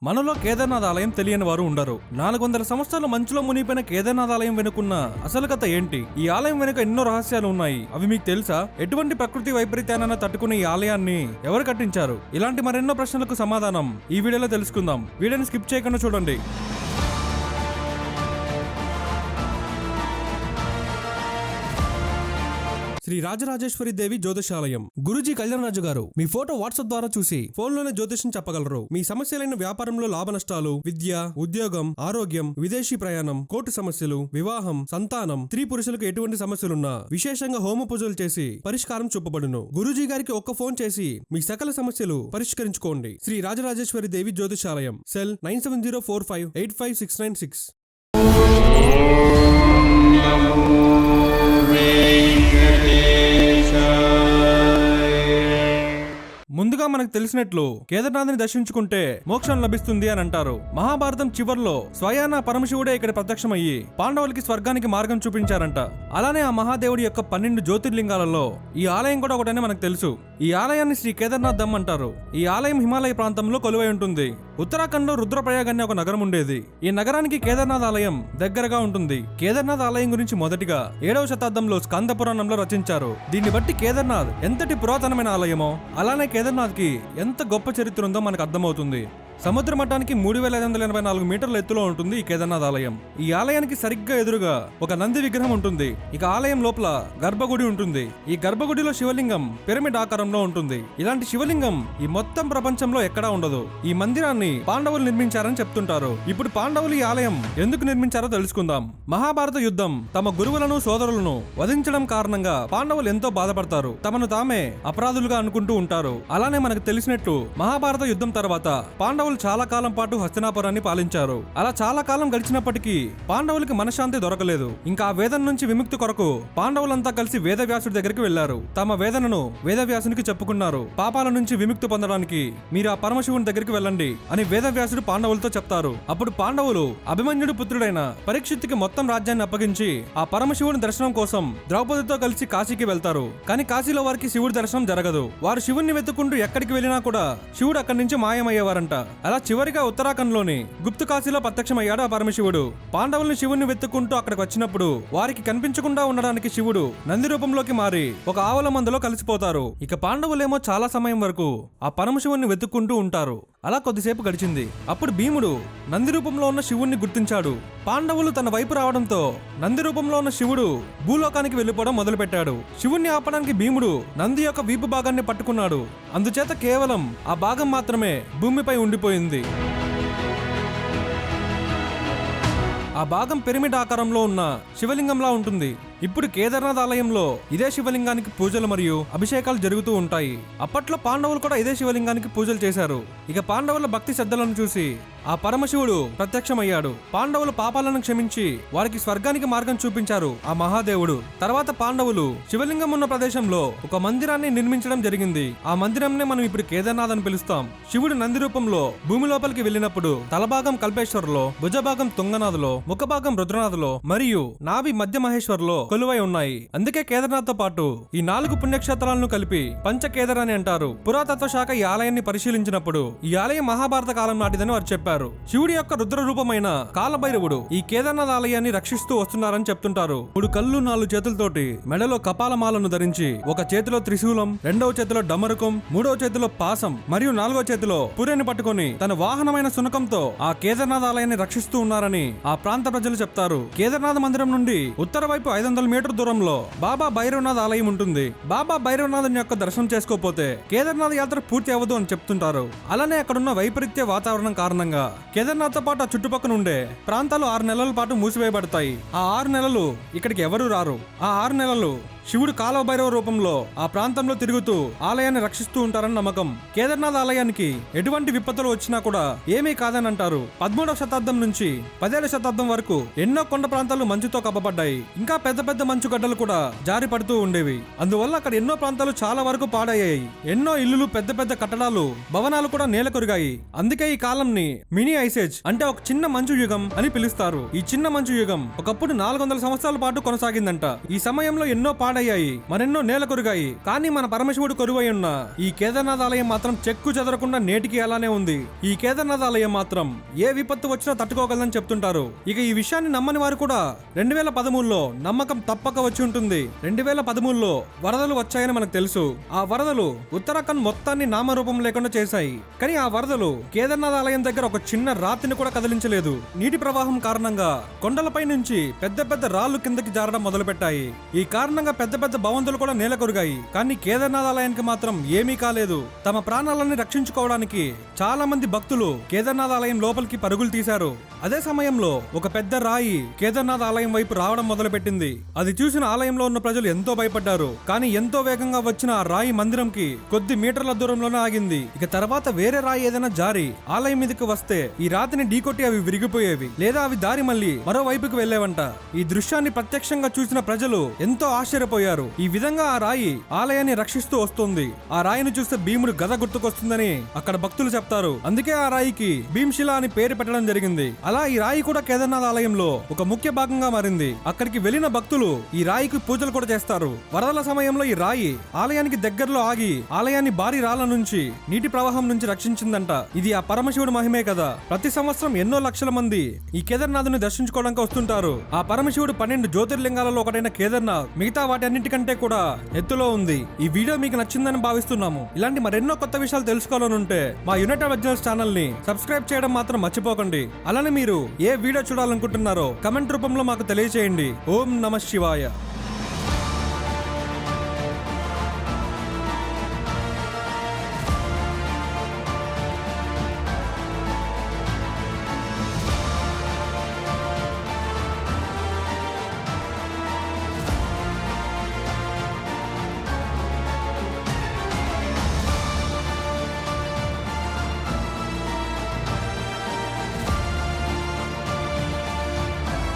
మనలో కేదార్నాథ్ ఆలయం తెలియని వారు ఉండరు. 400 సంవత్సరాల మంచులో మునిగిపోయిన కేదార్నాథ్ ఆలయం వెనుకున్న అసలు కథ ఏంటి? ఈ ఆలయం వెనుక ఎన్నో రహస్యాలు ఉన్నాయి. అవి మీకు తెలుసా? ఎటువంటి ప్రకృతి వైపరీత్యాన్ని తట్టుకునే ఈ ఆలయాన్ని ఎవరు కట్టించారు? ఇలాంటి మరెన్నో ప్రశ్నలకు సమాధానం ఈ వీడియోలో తెలుసుకుందాం. వీడియోని స్కిప్ చేయకుండా చూడండి. శ్రీ రాజరాజేశ్వరి దేవి జ్యోతిషాలయం. గురుజీ కళ్యాణరాజు గారు మీ ఫోటో వాట్సాప్ ద్వారా చూసి ఫోన్లోనే జ్యోతిషం చెప్పగలరు. మీ సమస్యలైన వ్యాపారంలో లాభ నష్టాలు, విద్య, ఉద్యోగం, ఆరోగ్యం, విదేశీ ప్రయాణం, కోర్టు సమస్యలు, వివాహం, సంతానం, స్త్రీ పురుషులకు ఎటువంటి సమస్యలున్నా విశేషంగా హోమ పూజలు చేసి పరిష్కారం చూపబడును. గురుజీ గారికి ఒక్క ఫోన్ చేసి మీ సకల సమస్యలు పరిష్కరించుకోండి. శ్రీ రాజరాజేశ్వరి దేవి జ్యోతిషాలయం. సెల్ 9704585696. ముందుగా మనకు తెలిసినట్లు కేదార్నాథ్ని దర్శించుకుంటే మోక్షం లభిస్తుంది అని అంటారు. మహాభారతం చివర్లో స్వయాన పరమశివుడే ఇక్కడ ప్రత్యక్షమయ్యి పాండవులకి స్వర్గానికి మార్గం చూపించారంట. అలానే ఆ మహాదేవుడి యొక్క 12 జ్యోతిర్లింగాలలో ఈ ఆలయం కూడా ఒకటనే మనకు తెలుసు. ఈ ఆలయాన్ని శ్రీ కేదార్నాథ్ ధామ్ అంటారు. ఈ ఆలయం హిమాలయ ప్రాంతంలో కొలువై ఉంటుంది. ఉత్తరాఖండ్ లో రుద్రప్రయాగ్ అనే ఒక నగరం ఉండేది. ఈ నగరానికి కేదార్నాథ్ ఆలయం దగ్గరగా ఉంటుంది. కేదార్నాథ్ ఆలయం గురించి మొదటిగా 7వ శతాబ్దంలో స్కంద పురాణంలో రచించారు. దీన్ని బట్టి కేదార్నాథ్ ఎంతటి పురాతనమైన ఆలయమో, అలానే కేదార్నాథ్ కి ఎంత గొప్ప చరిత్ర ఉందో మనకు అర్థమవుతుంది. సముద్ర మట్టానికి 3584 మీటర్ల ఎత్తులో ఉంటుంది ఈ కేదార్నాథ్ ఆలయం. ఈ ఆలయానికి సరిగ్గా ఎదురుగా ఒక నంది విగ్రహం ఉంటుంది. ఇక ఆలయం లోపల గర్భగుడి ఉంటుంది. ఈ గర్భగుడిలో శివలింగం పిరమిడ్ ఆకారంలో ఉంటుంది. ఇలాంటి శివలింగం ఈ మొత్తం ప్రపంచంలో ఎక్కడా ఉండదు. ఈ మందిరాన్ని పాండవులు నిర్మించారని చెప్తుంటారు. ఇప్పుడు పాండవులు ఈ ఆలయం ఎందుకు నిర్మించారో తెలుసుకుందాం. మహాభారత యుద్ధం తమ గురువులను, సోదరులను వధించడం కారణంగా పాండవులు ఎంతో బాధపడతారు. తమను తామే అపరాధులుగా అనుకుంటూ ఉంటారు. అలానే మనకు తెలిసినట్టు మహాభారత యుద్ధం తర్వాత పాండవులు చాలా కాలం పాటు హస్తినాపురాన్ని పాలించారు. అలా చాలా కాలం గడిచినప్పటికీ పాండవులకి మనశ్శాంతి దొరకలేదు. ఇంకా ఆ వేదన నుంచి విముక్తి కొరకు పాండవులంతా కలిసి వేదవ్యాసుడి దగ్గరికి వెళ్లారు. తమ వేదనను వేదవ్యాసునికి చెప్పుకున్నారు. పాపాల నుంచి విముక్తి పొందడానికి మీరు ఆ పరమశివుని దగ్గరికి వెళ్ళండి అని వేదవ్యాసుడు పాండవులతో చెప్తారు. అప్పుడు పాండవులు అభిమన్యుడి పుత్రుడైన పరీక్షిత్తుకి మొత్తం రాజ్యాన్ని అప్పగించి ఆ పరమశివుని దర్శనం కోసం ద్రౌపదితో కలిసి కాశీకి వెళ్తారు. కానీ కాశీలో వారికి శివుడి దర్శనం జరగదు. వారు శివుణ్ణి వెతుక్కుంటూ ఎక్కడికి వెళ్ళినా కూడా శివుడు అక్కడి నుంచి మాయమయ్యేవారంట. అలా చివరిగా ఉత్తరాఖండ్ లోని గుప్త కాశీలో ప్రత్యక్షమయ్యాడు ఆ పరమశివుడు. పాండవుల్ని శివుణ్ణి వెతుక్కుంటూ అక్కడికి వచ్చినప్పుడు వారికి కనిపించకుండా ఉండడానికి శివుడు నంది రూపంలోకి మారి ఒక ఆవుల మందలో కలిసిపోతారు. ఇక పాండవులేమో చాలా సమయం వరకు ఆ పరమశివుణ్ణి వెతుక్కుంటూ ఉంటారు. అలా కొద్దిసేపు గడిచింది. అప్పుడు భీముడు నంది రూపంలో ఉన్న శివుణ్ణి గుర్తించాడు. పాండవులు తన వైపు రావడంతో నంది రూపంలో ఉన్న శివుడు భూలోకానికి వెళ్లిపోవడం మొదలు పెట్టాడు. శివుణ్ణి ఆపడానికి భీముడు నంది యొక్క వీపు భాగాన్ని పట్టుకున్నాడు. అందుచేత కేవలం ఆ భాగం మాత్రమే భూమిపై ఉండిపోయింది. ఆ భాగం పిరమిడ్ ఆకారంలో ఉన్న శివలింగంలా ఉంటుంది. ఇప్పుడు కేదార్నాథ్ ఆలయంలో ఇదే శివలింగానికి పూజలు మరియు అభిషేకాలు జరుగుతూ ఉంటాయి. అప్పట్లో పాండవులు కూడా ఇదే శివలింగానికి పూజలు చేశారు. ఇక పాండవుల భక్తి శ్రద్ధలను చూసి ఆ పరమశివుడు ప్రత్యక్షమయ్యాడు. పాండవుల పాపాలను క్షమించి వారికి స్వర్గానికి మార్గం చూపించారు ఆ మహాదేవుడు. తర్వాత పాండవులు శివలింగం ఉన్న ప్రదేశంలో ఒక మందిరాన్ని నిర్మించడం జరిగింది. ఆ మందిరంనే మనం ఇప్పుడు కేదార్నాథ్ అని పిలుస్తాం. శివుడు నంది రూపంలో భూమి లోపలికి వెళ్ళినప్పుడు తలభాగం కల్పేశ్వర్లో, భుజభాగం తుంగనాథ్లో, ముఖభాగం రుద్రనాథ్లో మరియు నాభి మధ్య మహేశ్వర్లో కొలువై ఉన్నాయి. అందుకే కేదార్నాథ్ తో పాటు ఈ 4 పుణ్యక్షేత్రాలను కలిపి పంచకేదార్ అని అంటారు. పురాతత్వ శాఖ ఈ ఆలయాన్ని పరిశీలించినప్పుడు ఈ ఆలయం మహాభారత కాలం నాటిదని వారు చెప్పారు. శివుడి యొక్క రుద్ర రూపమైన కాలభైరవుడు ఈ కేదార్నాథ్ ఆలయాన్ని రక్షిస్తూ వస్తున్నారని చెప్తుంటారు. 3 కళ్ళు 4 చేతులతోటి మెడలో కపాలమాలను ధరించి ఒక చేతిలో త్రిశూలం, 2వ చేతిలో డమరుకం, 3వ చేతిలో పాసం మరియు 4వ చేతిలో పుర్రెని పట్టుకొని తన వాహనమైన శునకంతో ఆ కేదార్నాథ్ ఆలయాన్ని రక్షిస్తూ ఉన్నారని ఆ ప్రాంత ప్రజలు చెప్తారు. కేదార్నాథ్ మందిరం నుండి ఉత్తర వైపు 500 మీటర్ దూరంలో బాబా భైరవనాథ్ ఆలయం ఉంటుంది. బాబా భైరవనాథ్ యొక్క దర్శనం చేసుకోకపోతే కేదార్నాథ్ యాత్ర పూర్తి అవ్వదు అని చెప్తుంటారు. అలానే అక్కడున్న వైపరీత్య వాతావరణం కారణంగా కేదార్నాథ్ తో పాటు ఆ చుట్టుపక్కల ఉండే ప్రాంతాలు 6 నెలల పాటు మూసివేయబడతాయి. ఆ 6 నెలలు ఇక్కడికి ఎవరు రారు. ఆ 6 నెలలు శివుడు కాలభైరవ రూపంలో ఆ ప్రాంతంలో తిరుగుతూ ఆలయాన్ని రక్షిస్తూ ఉంటారని నమ్మకం. కేదార్నాథ్ ఆలయానికి ఎటువంటి విపత్తులు వచ్చినా కూడా ఏమీ కాదని అంటారు. 13వ శతాబ్దం నుంచి 17వ శతాబ్దం వరకు ఎన్నో కొండ ప్రాంతాలు మంచుతో కప్పబడ్డాయి. ఇంకా పెద్ద పెద్ద మంచు గడ్డలు కూడా జారి పడుతూ ఉండేవి. అందువల్ల అక్కడ ఎన్నో ప్రాంతాలు చాలా వరకు పాడయ్యాయి. ఎన్నో ఇల్లులు, పెద్ద పెద్ద కట్టడాలు, భవనాలు కూడా నేల కొరిగాయి. అందుకే ఈ కాలంని మినీ ఐసేజ్ అంటే ఒక చిన్న మంచు యుగం అని పిలుస్తారు. ఈ చిన్న మంచు యుగం ఒకప్పుడు 400 సంవత్సరాల పాటు కొనసాగిందంట. ఈ సమయంలో ఎన్నో పాడయ్యాయి, మరెన్నో నేల కొరిగాయి. కానీ మన పరమశివుడు కొరువై ఉన్న ఈ కేదార్నాథ్ ఆలయం మాత్రం చెక్కు చెదరకుండా నేటికి అలానే ఉంది. ఈ కేదార్నాథ్ ఆలయం మాత్రం ఏ విపత్తు వచ్చినా తట్టుకోగలదని చెప్తుంటారు. ఇక ఈ విషయాన్ని నమ్మని వారు కూడా 2013లో నమ్మకం తప్పక వచ్చి ఉంటుంది. 2013లో వరదలు వచ్చాయని మనకు తెలుసు. ఆ వరదలు ఉత్తరాఖండ్ మొత్తాన్ని నామరూపం లేకుండా చేశాయి. కానీ ఆ వరదలు కేదార్నాథ్ ఆలయం దగ్గర ఒక చిన్న రాతిని కూడా కదిలించలేదు. నీటి ప్రవాహం కారణంగా కొండలపై నుంచి పెద్ద పెద్ద రాళ్లు కిందకి జారడం మొదలుపెట్టాయి. ఈ కారణంగా పెద్ద పెద్ద భవంతులు కూడా నేల కొరిగాయి. కానీ కేదార్నాథ్ ఆలయానికి మాత్రం ఏమీ కాలేదు. తమ ప్రాణాలని రక్షించుకోవడానికి చాలా మంది భక్తులు కేదార్నాథ్ ఆలయం లోపలికి పరుగులు తీశారు. అదే సమయంలో ఒక పెద్ద రాయి కేదార్నాథ్ ఆలయం వైపు రావడం మొదలుపెట్టింది. అది చూసిన ఆలయంలో ఉన్న ప్రజలు ఎంతో భయపడ్డారు. కానీ ఎంతో వేగంగా వచ్చిన ఆ రాయి మందిరంకి కొద్ది మీటర్ల దూరంలోనే ఆగింది. ఇక తర్వాత వేరే రాయి ఏదైనా జారి ఆలయం మీదకి వస్తే ఈ రాతిని ఢీకొట్టి అవి విరిగిపోయేవి, లేదా అవి దారి మళ్ళీ మరో వైపుకి వెళ్లేవంట. ఈ దృశ్యాన్ని ప్రత్యక్షంగా చూసిన ప్రజలు ఎంతో ఆశ్చర్యపోయారు. ఈ విధంగా ఆ రాయి ఆలయాన్ని రక్షిస్తూ వస్తుంది. ఆ రాయిని చూస్తే భీముడు గద గుర్తుకొస్తుందని అక్కడ భక్తులు చెప్తారు. అందుకే ఆ రాయికి భీమ్శిల అని పేరు పెట్టడం జరిగింది. అలా ఈ రాయి కూడా కేదార్నాథ్ ఆలయంలో ఒక ముఖ్య భాగంగా మారింది. అక్కడికి వెళ్లిన భక్తులు ఈ రాయికి పూజలు కూడా చేస్తారు. వరదల సమయంలో ఈ రాయి ఆలయానికి దగ్గరలో ఆగి ఆలయాన్ని భారీ రాళ్ల నుంచి నీటి ప్రవాహం నుంచి రక్షించిందంట. ఇది ఆ పరమశివుడు మహిమే కదా. ప్రతి సంవత్సరం ఎన్నో లక్షల మంది ఈ కేదార్నాథ్ని దర్శించుకోవడానికి వస్తుంటారు. ఆ పరమశివుడు 12 జ్యోతిర్లింగాలలో ఒకటైన కేదార్నాథ్ మిగతా వాటి అన్నిటికంటే కూడా ఎత్తులో ఉంది. ఈ వీడియో మీకు నచ్చిందని భావిస్తున్నాము. ఇలాంటి మరెన్నో కొత్త విషయాలు తెలుసుకోవాలని ఉంటే మా యునైటెడ్ ఒరిజినల్స్ ఛానల్ ని సబ్స్క్రైబ్ చేయడం మాత్రం మర్చిపోకండి. అలానే మీరు ఏ వీడియో చూడాలనుకుంటున్నారో కమెంట్ రూపంలో మాకు తెలియజేయండి. ఓం నమః శివాయ.